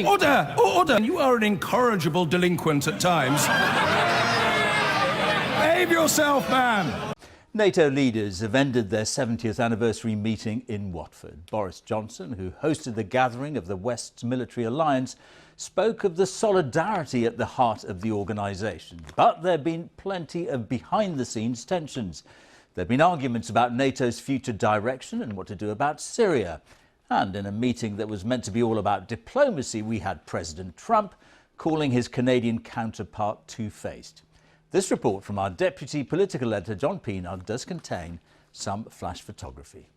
Order! Order! You are an incorrigible delinquent at times. Behave yourself, man! NATO leaders have ended their 70th anniversary meeting in Watford. Boris Johnson, who hosted the gathering of the West's military alliance, spoke of the solidarity at the heart of the organisation. But there have been plenty of behind-the-scenes tensions. There have been arguments about NATO's future direction and what to do about Syria. And in a meeting that was meant to be all about diplomacy, we had President Trump calling his Canadian counterpart two-faced. This report from our deputy political editor, John Pienaar, does contain some flash photography.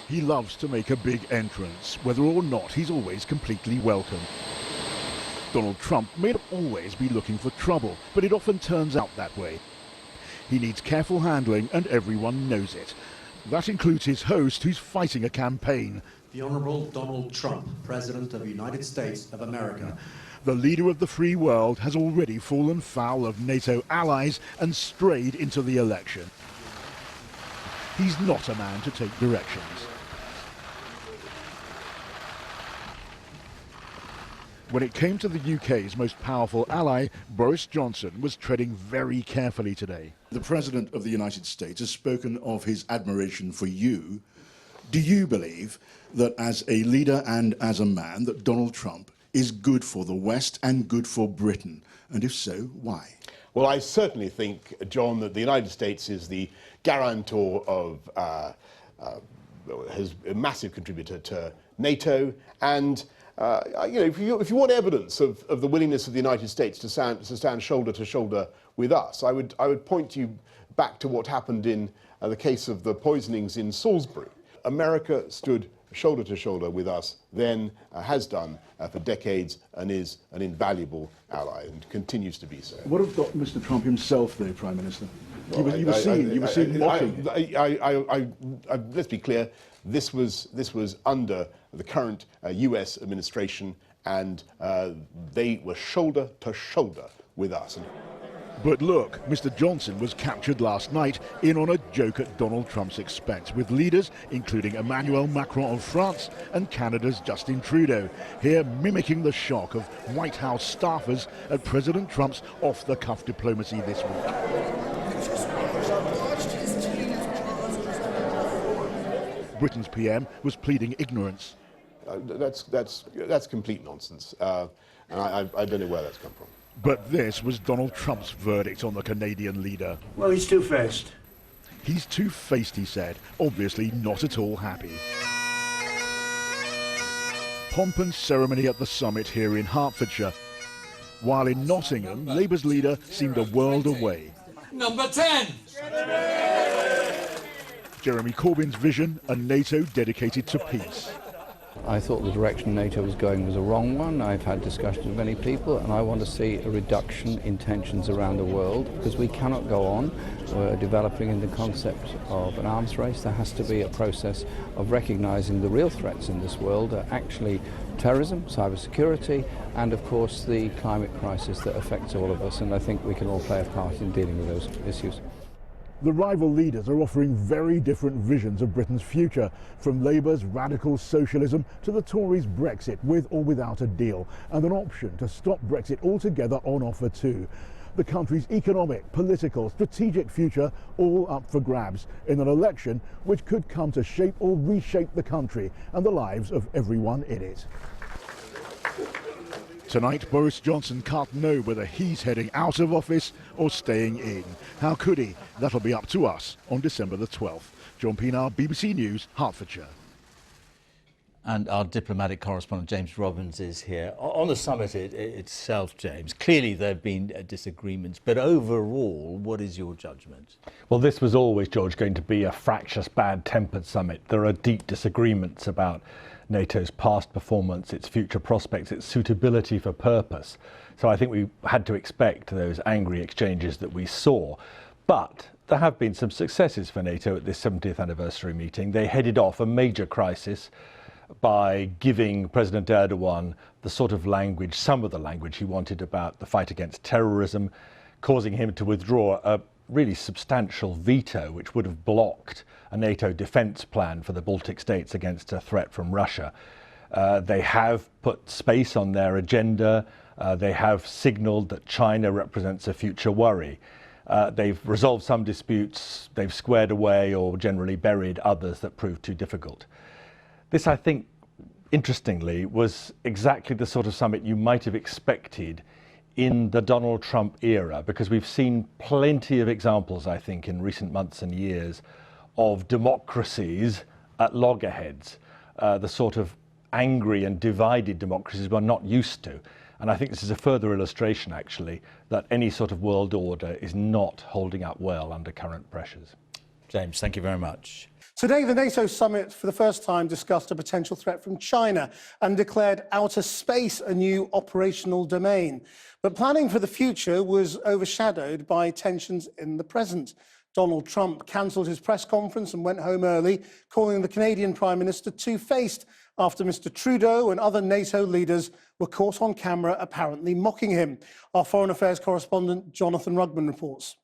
He loves to make a big entrance, whether or not he's always completely welcome. Donald Trump may not always be looking for trouble, but it often turns out that way. He needs careful handling, and everyone knows it. That includes his host, who's fighting a campaign. The Honourable Donald Trump, President of the United States of America. The leader of the free world has already fallen foul of NATO allies and strayed into the election. He's not a man to take directions. When it came to the UK's most powerful ally, Boris Johnson was treading very carefully today. The President of the United States has spoken of his admiration for you. Do you believe that as a leader and as a man that Donald Trump is good for the West and good for Britain? And if so, why? Well, I certainly think, John, that the United States is the guarantor of, has a massive contributor to NATO, and you know, if you want evidence of the willingness of the United States to stand shoulder to shoulder with us, I would point you back to what happened in the case of the poisonings in Salisbury. America stood shoulder to shoulder with us then, has done for decades, and is an invaluable ally and continues to be so. What about Mr. Trump himself, though, Prime Minister? You were seen mocking. Let's be clear. This was under the current US administration, and they were shoulder to shoulder with us. But look, Mr. Johnson was captured last night in on a joke at Donald Trump's expense, with leaders including Emmanuel Macron of France and Canada's Justin Trudeau, here mimicking the shock of White House staffers at President Trump's off-the-cuff diplomacy this week. Britain's PM was pleading ignorance. That's complete nonsense, and I don't know where that's come from. But this was Donald Trump's verdict on the Canadian leader. Well, he's two-faced. He's two-faced, he said, obviously not at all happy. Pomp and ceremony at the summit here in Hertfordshire, while in Nottingham, Labour's leader seemed a world away. Number 10! Jeremy Corbyn's vision, a NATO dedicated to peace. I thought the direction NATO was going was a wrong one. I've had discussions with many people, and I want to see a reduction in tensions around the world, because we cannot go on developing in the concept of an arms race. There has to be a process of recognising the real threats in this world are actually terrorism, cybersecurity, and of course the climate crisis that affects all of us, and I think we can all play a part in dealing with those issues. The rival leaders are offering very different visions of Britain's future, from Labour's radical socialism to the Tories' Brexit, with or without a deal, and an option to stop Brexit altogether on offer too. The country's economic, political, strategic future all up for grabs in an election which could come to shape or reshape the country and the lives of everyone in it. Tonight, Boris Johnson can't know whether he's heading out of office or staying in. How could he? That'll be up to us on December the 12th. John Pienaar, BBC News, Hertfordshire. And our diplomatic correspondent, James Robbins, is here. On the summit itself, James, clearly there have been disagreements, but overall, what is your judgment? Well, this was always, George, going to be a fractious, bad-tempered summit. There are deep disagreements about NATO's past performance, its future prospects, its suitability for purpose. So I think we had to expect those angry exchanges that we saw. But there have been some successes for NATO at this 70th anniversary meeting. They headed off a major crisis by giving President Erdogan the sort of language, some of the language he wanted about the fight against terrorism, causing him to withdraw a really substantial veto which would have blocked a NATO defence plan for the Baltic states against a threat from Russia. They have put space on their agenda. They have signalled that China represents a future worry. They've resolved some disputes, they've squared away or generally buried others that proved too difficult. This, I think, interestingly, was exactly the sort of summit you might have expected in the Donald Trump era, because we've seen plenty of examples, I think, in recent months and years of democracies at loggerheads, the sort of angry and divided democracies we're not used to. And I think this is a further illustration, actually, that any sort of world order is not holding up well under current pressures. James, thank you very much. Today, the NATO summit for the first time discussed a potential threat from China and declared outer space a new operational domain. But planning for the future was overshadowed by tensions in the present. Donald Trump cancelled his press conference and went home early, calling the Canadian Prime Minister two-faced after Mr. Trudeau and other NATO leaders were caught on camera apparently mocking him. Our Foreign Affairs correspondent Jonathan Rugman reports.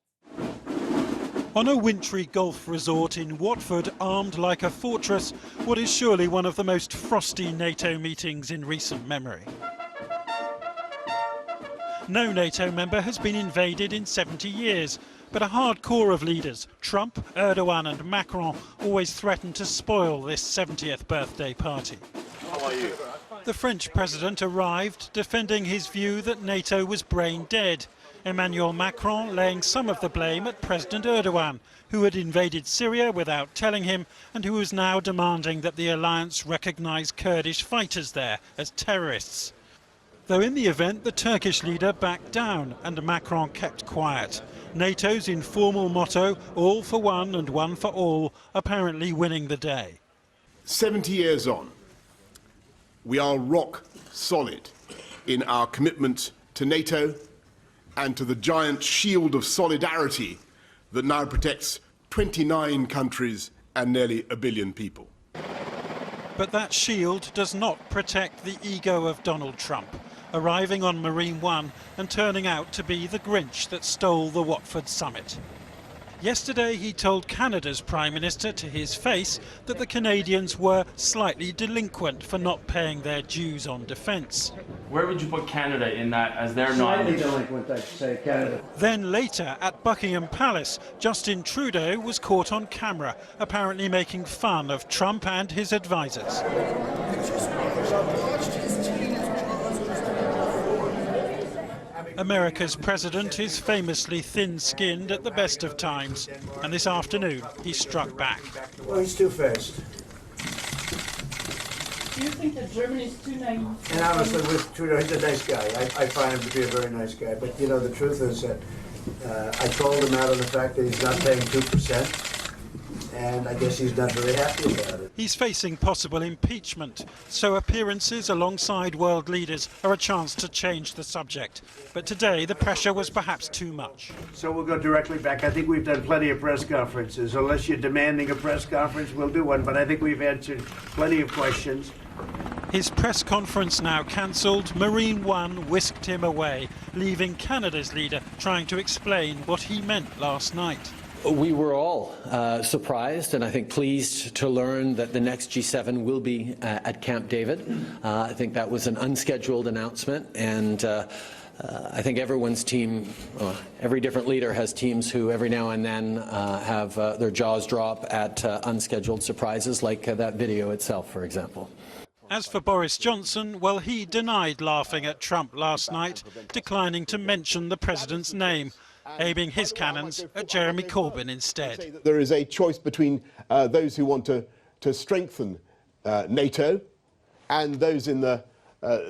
On a wintry golf resort in Watford, armed like a fortress, what is surely one of the most frosty NATO meetings in recent memory. No NATO member has been invaded in 70 years, but a hard core of leaders, Trump, Erdogan and Macron, always threaten to spoil this 70th birthday party. How are you? The French president arrived defending his view that NATO was brain dead. Emmanuel Macron laying some of the blame at President Erdogan, who had invaded Syria without telling him and who was now demanding that the alliance recognise Kurdish fighters there as terrorists. Though in the event the Turkish leader backed down and Macron kept quiet. NATO's informal motto, all for one and one for all, apparently winning the day. 70 years on, we are rock solid in our commitment to NATO and to the giant shield of solidarity that now protects 29 countries and nearly 1 billion people. But that shield does not protect the ego of Donald Trump, arriving on Marine One and turning out to be the Grinch that stole the Watford summit. Yesterday he told Canada's Prime Minister to his face that the Canadians were slightly delinquent for not paying their dues on defence. Where would you put Canada in that as they're Slightly not? delinquent, I'd say, Canada. Then later at Buckingham Palace, Justin Trudeau was caught on camera, apparently making fun of Trump and his advisers. America's president is famously thin-skinned at the best of times, and this afternoon he struck back. Well, he's two-faced. Do you think that Germany's too naive? And honestly, with Trudeau, he's a nice guy. I find him to be a very nice guy. But, you know, the truth is that I called him out on the fact that he's not paying 2%. And I guess he's not very happy about it. He's facing possible impeachment, so appearances alongside world leaders are a chance to change the subject. But today the pressure was perhaps too much. So we'll go directly back. I think we've done plenty of press conferences. Unless you're demanding a press conference, we'll do one. But I think we've answered plenty of questions. His press conference now cancelled, Marine One whisked him away, leaving Canada's leader trying to explain what he meant last night. We were all surprised and I think pleased to learn that the next G7 will be at Camp David. I think that was an unscheduled announcement, and I think everyone's team, every different leader has teams who every now and then have their jaws drop at unscheduled surprises, like that video itself, for example. As for Boris Johnson, well, he denied laughing at Trump last night, declining to mention the president's name, aiming his cannons at Jeremy Corbyn instead. There is a choice between those who want to strengthen NATO and those in the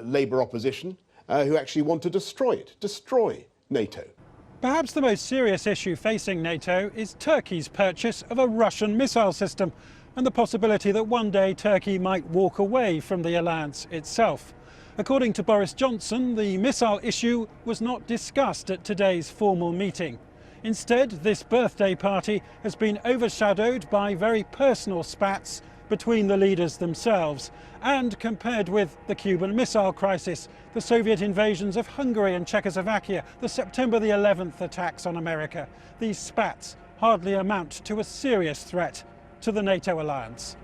Labour opposition who actually want to destroy NATO. Perhaps the most serious issue facing NATO is Turkey's purchase of a Russian missile system and the possibility that one day Turkey might walk away from the alliance itself. According to Boris Johnson, the missile issue was not discussed at today's formal meeting. Instead, this birthday party has been overshadowed by very personal spats between the leaders themselves. And compared with the Cuban Missile Crisis, the Soviet invasions of Hungary and Czechoslovakia, the September the 11th attacks on America, these spats hardly amount to a serious threat to the NATO alliance.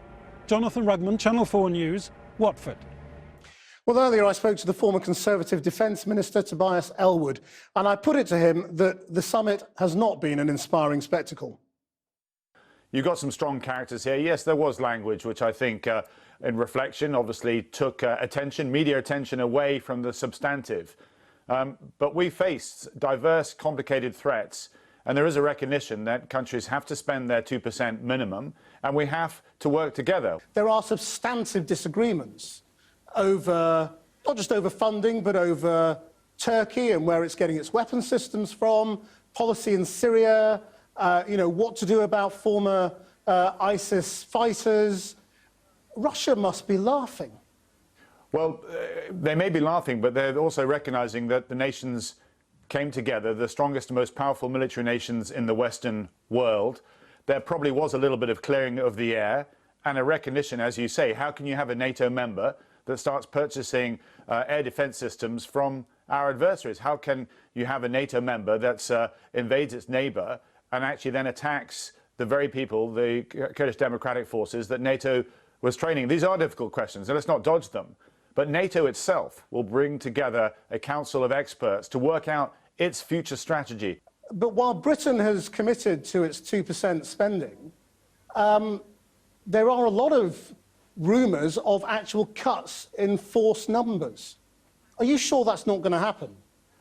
Jonathan Rugman, Channel 4 News, Watford. Well, earlier I spoke to the former Conservative Defence Minister, Tobias Ellwood, and I put it to him that the summit has not been an inspiring spectacle. You've got some strong characters here. Yes, there was language which I think, in reflection, obviously took media attention away from the substantive. But we faced diverse, complicated threats, and there is a recognition that countries have to spend their 2% minimum, and we have to work together. There are substantive disagreements over, not just over funding, but over Turkey and where it's getting its weapon systems from, policy in Syria, what to do about former ISIS fighters. Russia must be laughing. Well, they may be laughing, but they're also recognizing that the nations came together, the strongest and most powerful military nations in the Western world. There probably was a little bit of clearing of the air and a recognition, as you say, how can you have a NATO member that starts purchasing air defense systems from our adversaries? How can you have a NATO member that invades its neighbor and actually then attacks the very people, the Kurdish Democratic Forces, that NATO was training? These are difficult questions, and let's not dodge them. But NATO itself will bring together a council of experts to work out its future strategy. But while Britain has committed to its 2% spending, there are a lot of rumours of actual cuts in force numbers. Are you sure that's not going to happen?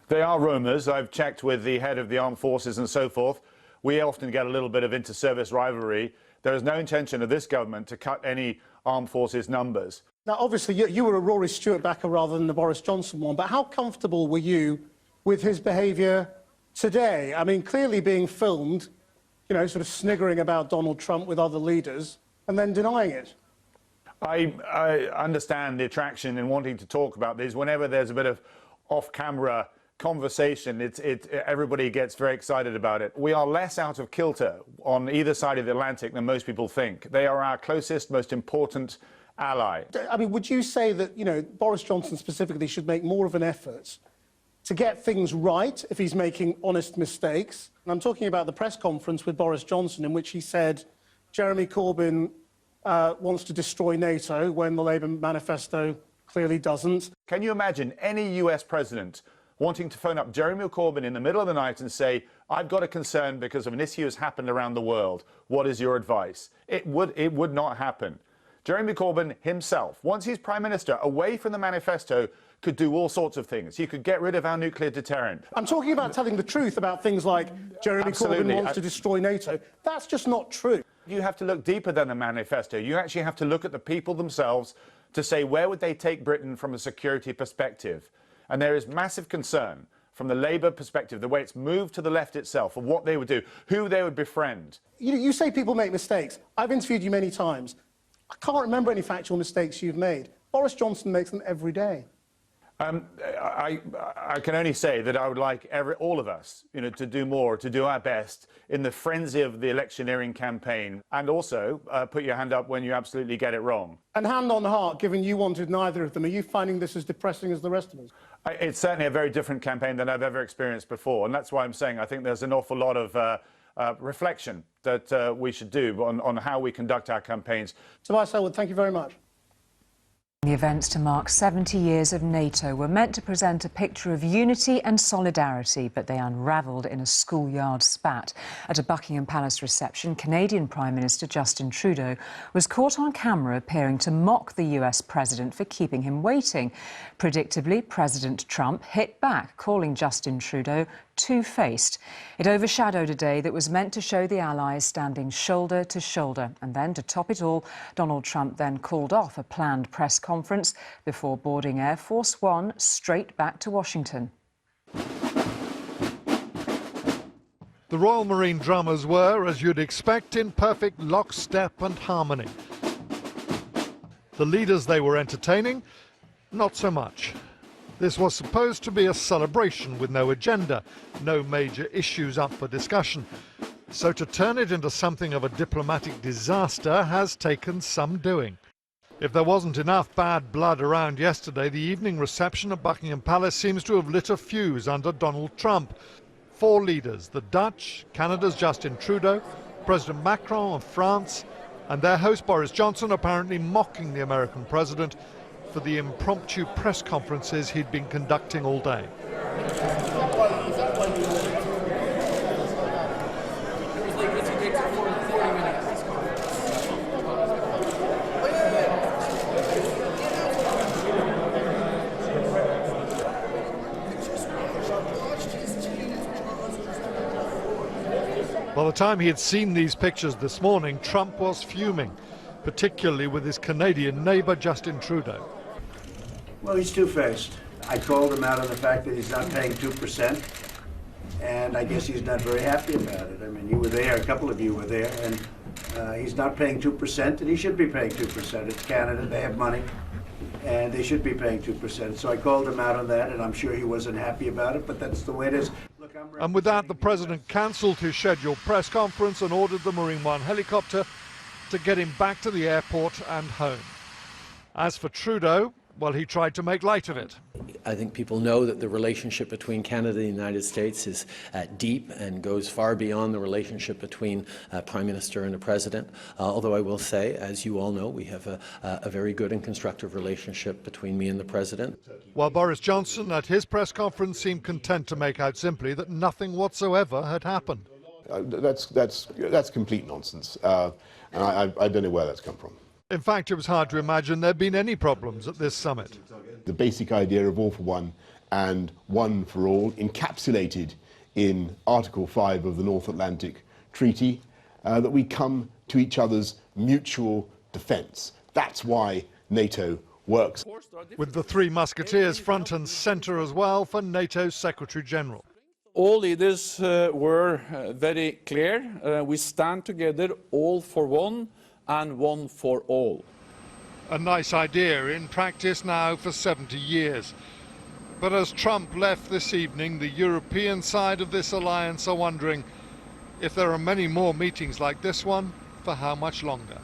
They are rumours. I've checked with the head of the armed forces and so forth. We often get a little bit of inter-service rivalry. There is no intention of this government to cut any armed forces numbers. Now, obviously, you were a Rory Stewart backer rather than the Boris Johnson one, but how comfortable were you with his behaviour today? I mean, clearly being filmed, sort of sniggering about Donald Trump with other leaders and then denying it. I understand the attraction in wanting to talk about this. Whenever there's a bit of off-camera conversation, everybody gets very excited about it. We are less out of kilter on either side of the Atlantic than most people think. They are our closest, most important ally. I mean, would you say that, Boris Johnson specifically should make more of an effort to get things right if he's making honest mistakes? And I'm talking about the press conference with Boris Johnson in which he said Jeremy Corbyn wants to destroy NATO when the Labour manifesto clearly doesn't. Can you imagine any US president wanting to phone up Jeremy Corbyn in the middle of the night and say, I've got a concern because of an issue that's happened around the world. What is your advice? It would not happen. Jeremy Corbyn himself, once he's Prime Minister, away from the manifesto, could do all sorts of things. He could get rid of our nuclear deterrent. I'm talking about telling the truth about things like Jeremy Corbyn wants to destroy NATO. That's just not true. You have to look deeper than the manifesto. You actually have to look at the people themselves to say where would they take Britain from a security perspective. And there is massive concern from the Labour perspective, the way it's moved to the left itself, of what they would do, who they would befriend. You say people make mistakes. I've interviewed you many times. I can't remember any factual mistakes you've made. Boris Johnson makes them every day. I can only say that I would like all of us, to do more, to do our best in the frenzy of the electioneering campaign, and also put your hand up when you absolutely get it wrong. And hand on heart, given you wanted neither of them, are you finding this as depressing as the rest of us? It's certainly a very different campaign than I've ever experienced before, and that's why I'm saying I think there's an awful lot of reflection that we should do on how we conduct our campaigns. Tobias Ellwood, thank you very much. The events to mark 70 years of NATO were meant to present a picture of unity and solidarity, but they unravelled in a schoolyard spat. At a Buckingham Palace reception, Canadian Prime Minister Justin Trudeau was caught on camera appearing to mock the US president for keeping him waiting. Predictably, President Trump hit back, calling Justin Trudeau two-faced. It overshadowed a day that was meant to show the Allies standing shoulder to shoulder. And then, to top it all, Donald Trump then called off a planned press conference before boarding Air Force One straight back to Washington. The Royal Marine drummers were, as you'd expect, in perfect lockstep and harmony. The leaders they were entertaining, not so much. This was supposed to be a celebration with no agenda, no major issues up for discussion. So to turn it into something of a diplomatic disaster has taken some doing. If there wasn't enough bad blood around yesterday, the evening reception at Buckingham Palace seems to have lit a fuse under Donald Trump. 4 leaders, the Dutch, Canada's Justin Trudeau, President Macron of France, and their host Boris Johnson apparently mocking the American president for the impromptu press conferences he'd been conducting all day. By the time he had seen these pictures this morning, Trump was fuming, particularly with his Canadian neighbour Justin Trudeau. Well, he's two-faced. I called him out on the fact that he's not paying 2%, and I guess he's not very happy about it. I mean, you were there, a couple of you were there, and he's not paying 2%, and he should be paying 2%. It's Canada, they have money, and they should be paying 2%. So I called him out on that, and I'm sure he wasn't happy about it, but that's the way it is. Look, and with that, the president cancelled his scheduled press conference and ordered the Marine One helicopter to get him back to the airport and home. As for Trudeau, well, he tried to make light of it. I think people know that the relationship between Canada and the United States is deep and goes far beyond the relationship between a Prime Minister and a President. Although I will say, as you all know, we have a very good and constructive relationship between me and the President. While Boris Johnson at his press conference seemed content to make out simply that nothing whatsoever had happened. That's complete nonsense, and I don't know where that's come from. In fact, it was hard to imagine there'd been any problems at this summit. The basic idea of all for one and one for all, encapsulated in Article 5 of the North Atlantic Treaty, that we come to each other's mutual defence. That's why NATO works. With the three musketeers front and centre as well for NATO's Secretary General. All leaders were very clear. We stand together, all for one and one for all. A nice idea in practice now for 70 years. But as Trump left this evening, the European side of this alliance are wondering if there are many more meetings like this one, for how much longer?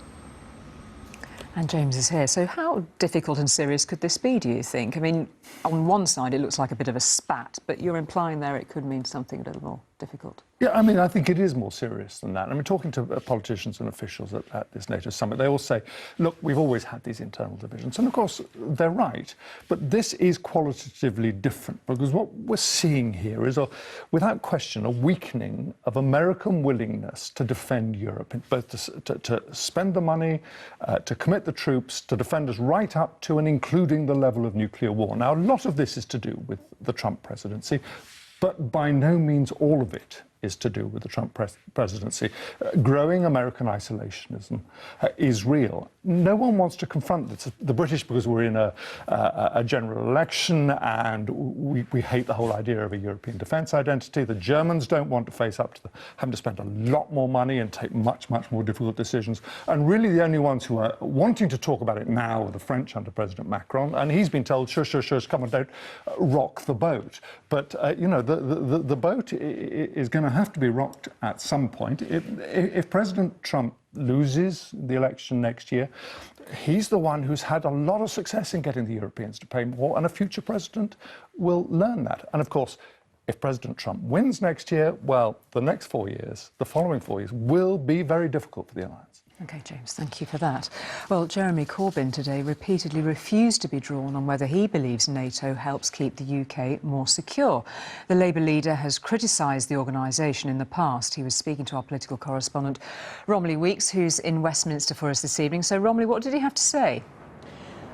And James is here. So how difficult and serious could this be, do you think? I mean, on one side it looks like a bit of a spat, but you're implying there it could mean something a little more difficult. Yeah, I mean, I think it is more serious than that. I mean, talking to politicians and officials at this NATO summit, they all say, look, we've always had these internal divisions. And of course, they're right. But this is qualitatively different, because what we're seeing here is, without question, a weakening of American willingness to defend Europe, both to spend the money, to commit the troops, to defend us right up to and including the level of nuclear war. Now, a lot of this is to do with the Trump presidency, but by no means all of it is to do with the Trump presidency. Growing American isolationism is real. No one wants to confront this. The British, because we're in a general election and we hate the whole idea of a European defence identity. The Germans don't want to face up to having to spend a lot more money and take much, much more difficult decisions. And really the only ones who are wanting to talk about it now are the French under President Macron. And he's been told, shush, shush, shush, come on, don't rock the boat. But, you know, the boat is going to have to be rocked at some point. If President Trump loses the election next year, he's the one who's had a lot of success in getting the Europeans to pay more, and a future president will learn that. And of course, if President Trump wins next year, well, the next 4 years, the following 4 years, will be very difficult for the alliance. OK, James, thank you for that. Well, Jeremy Corbyn today repeatedly refused to be drawn on whether he believes NATO helps keep the UK more secure. The Labour leader has criticised the organisation in the past. He was speaking to our political correspondent, Romilly Weeks, who's in Westminster for us this evening. So, Romilly, what did he have to say?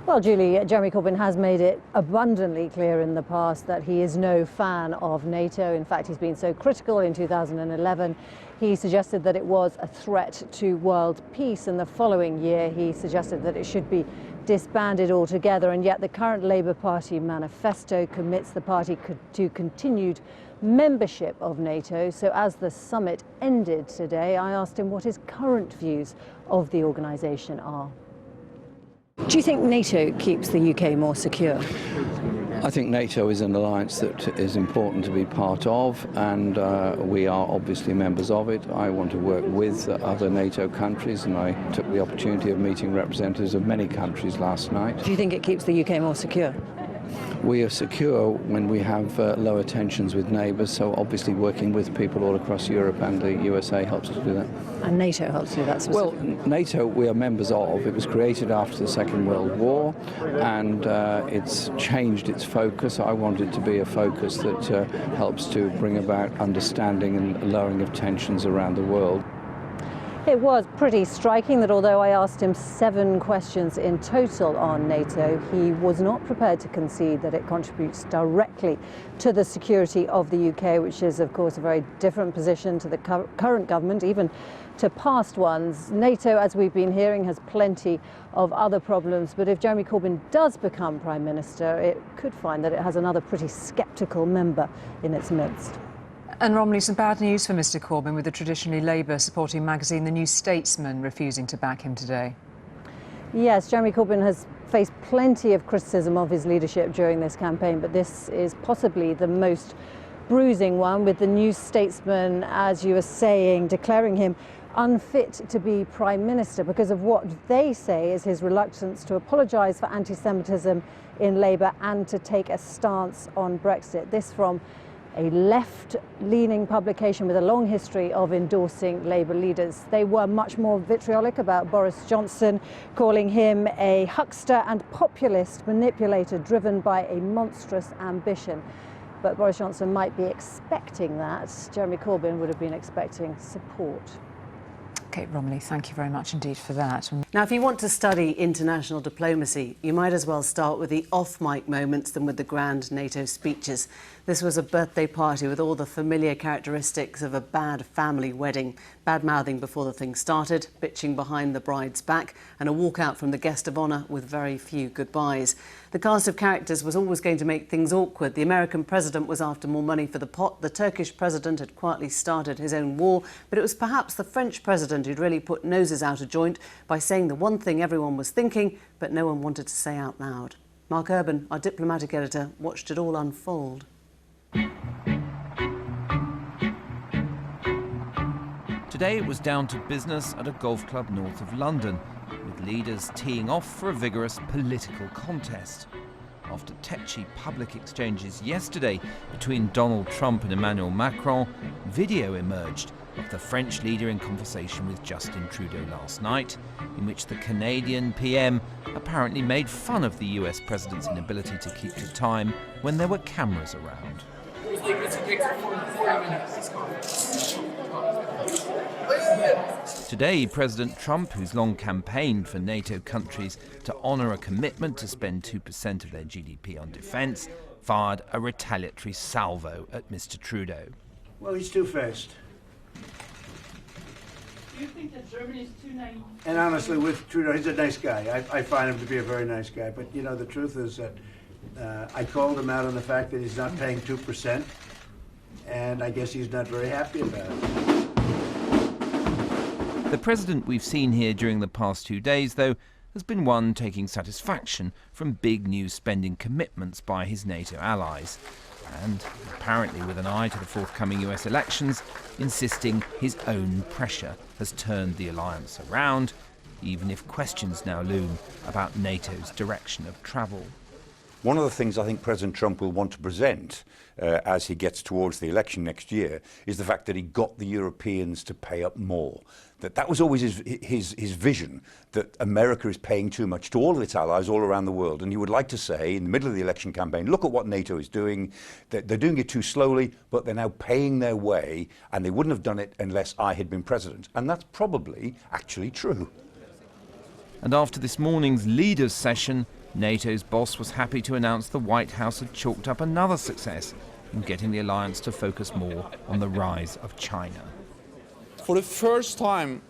Well, Julie, Jeremy Corbyn has made it abundantly clear in the past that he is no fan of NATO. In fact, he's been so critical. In 2011, he suggested that it was a threat to world peace, and the following year he suggested that it should be disbanded altogether. And yet the current Labour Party manifesto commits the party to continued membership of NATO. So as the summit ended today, I asked him what his current views of the organisation are. Do you think NATO keeps the UK more secure? I think NATO is an alliance that is important to be part of, and we are obviously members of it. I want to work with other NATO countries, and I took the opportunity of meeting representatives of many countries last night. Do you think it keeps the UK more secure? We are secure when we have lower tensions with neighbours, so obviously working with people all across Europe and the USA helps us do that. And NATO helps do that specifically? Well, NATO we are members of. It was created after the Second World War, and it's changed its focus. I want it to be a focus that helps to bring about understanding and lowering of tensions around the world. It was pretty striking that although I asked him 7 questions in total on NATO, he was not prepared to concede that it contributes directly to the security of the UK, which is, of course, a very different position to the current government, even to past ones. NATO, as we've been hearing, has plenty of other problems, but if Jeremy Corbyn does become Prime Minister, it could find that it has another pretty sceptical member in its midst. And Romney, some bad news for Mr Corbyn, with the traditionally Labour-supporting magazine The New Statesman refusing to back him today. Yes, Jeremy Corbyn has faced plenty of criticism of his leadership during this campaign, but this is possibly the most bruising one, with The New Statesman, as you were saying, declaring him unfit to be Prime Minister because of what they say is his reluctance to apologise for anti-Semitism in Labour and to take a stance on Brexit. This from a left-leaning publication with a long history of endorsing Labour leaders. They were much more vitriolic about Boris Johnson, calling him a huckster and populist manipulator driven by a monstrous ambition. But Boris Johnson might be expecting that. Jeremy Corbyn would have been expecting support. Kate Romney, thank you very much indeed for that. Now, if you want to study international diplomacy, you might as well start with the off-mic moments than with the grand NATO speeches. This was a birthday party with all the familiar characteristics of a bad family wedding. Bad-mouthing before the thing started, bitching behind the bride's back, and a walkout from the guest of honour with very few goodbyes. The cast of characters was always going to make things awkward. The American president was after more money for the pot. The Turkish president had quietly started his own war. But it was perhaps the French president who'd really put noses out of joint by saying the one thing everyone was thinking, but no one wanted to say out loud. Mark Urban, our diplomatic editor, watched it all unfold. Today it was down to business at a golf club north of London, with leaders teeing off for a vigorous political contest. After tetchy public exchanges yesterday between Donald Trump and Emmanuel Macron, video emerged of the French leader in conversation with Justin Trudeau last night, in which the Canadian PM apparently made fun of the US president's inability to keep to time when there were cameras around. Today, President Trump, who's long campaigned for NATO countries to honour a commitment to spend 2% of their GDP on defence, fired a retaliatory salvo at Mr Trudeau. Well, he's two-faced. Do you think that Germany is too naive? And honestly, with Trudeau, he's a nice guy. I find him to be a very nice guy. But, you know, the truth is that I called him out on the fact that he's not paying 2%, and I guess he's not very happy about it. The president we've seen here during the past 2 days, though, has been one taking satisfaction from big new spending commitments by his NATO allies. And, apparently with an eye to the forthcoming US elections, insisting his own pressure has turned the alliance around, even if questions now loom about NATO's direction of travel. One of the things I think President Trump will want to present as he gets towards the election next year is the fact that he got the Europeans to pay up more. That was always his vision, that America is paying too much to all of its allies all around the world. And he would like to say, in the middle of the election campaign, look at what NATO is doing. They're doing it too slowly, but they're now paying their way, and they wouldn't have done it unless I had been president. And that's probably actually true. And after this morning's leaders' session, NATO's boss was happy to announce the White House had chalked up another success in getting the alliance to focus more on the rise of China. For the first time,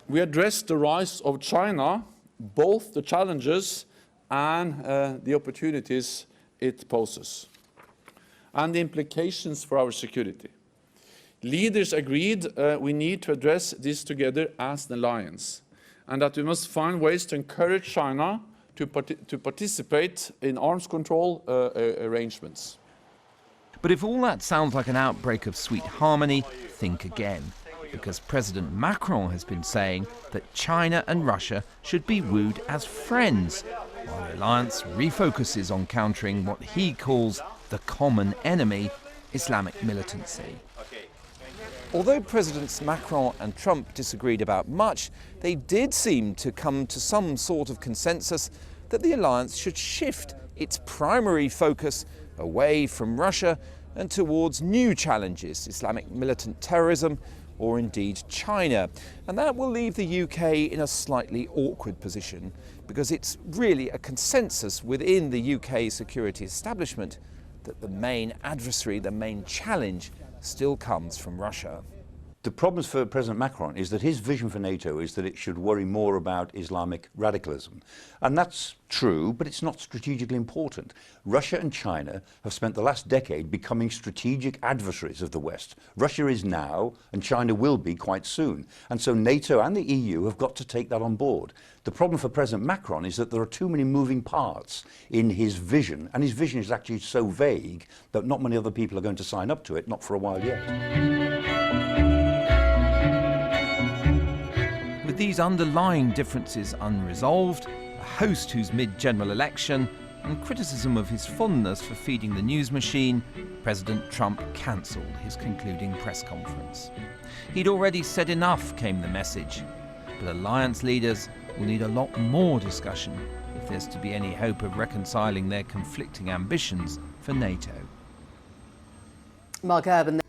we addressed the rise of China, both the challenges and the opportunities it poses, and the implications for our security. Leaders agreed we need to address this together as an alliance, and that we must find ways to encourage China to participate in arms control arrangements. But if all that sounds like an outbreak of sweet harmony, think again. Because President Macron has been saying that China and Russia should be wooed as friends, while the alliance refocuses on countering what he calls the common enemy, Islamic militancy. Although Presidents Macron and Trump disagreed about much, they did seem to come to some sort of consensus that the alliance should shift its primary focus away from Russia and towards new challenges, Islamic militant terrorism or indeed China. And that will leave the UK in a slightly awkward position because it's really a consensus within the UK security establishment that the main adversary, the main challenge, still comes from Russia. The problems for President Macron is that his vision for NATO is that it should worry more about Islamic radicalism. And that's true, but it's not strategically important. Russia and China have spent the last decade becoming strategic adversaries of the West. Russia is now, and China will be quite soon. And so NATO and the EU have got to take that on board. The problem for President Macron is that there are too many moving parts in his vision, and his vision is actually so vague that not many other people are going to sign up to it, not for a while yet. With these underlying differences unresolved, a host whose mid-general election, and criticism of his fondness for feeding the news machine, President Trump cancelled his concluding press conference. He'd already said enough, came the message, but alliance leaders will need a lot more discussion if there's to be any hope of reconciling their conflicting ambitions for NATO. Mark Urban.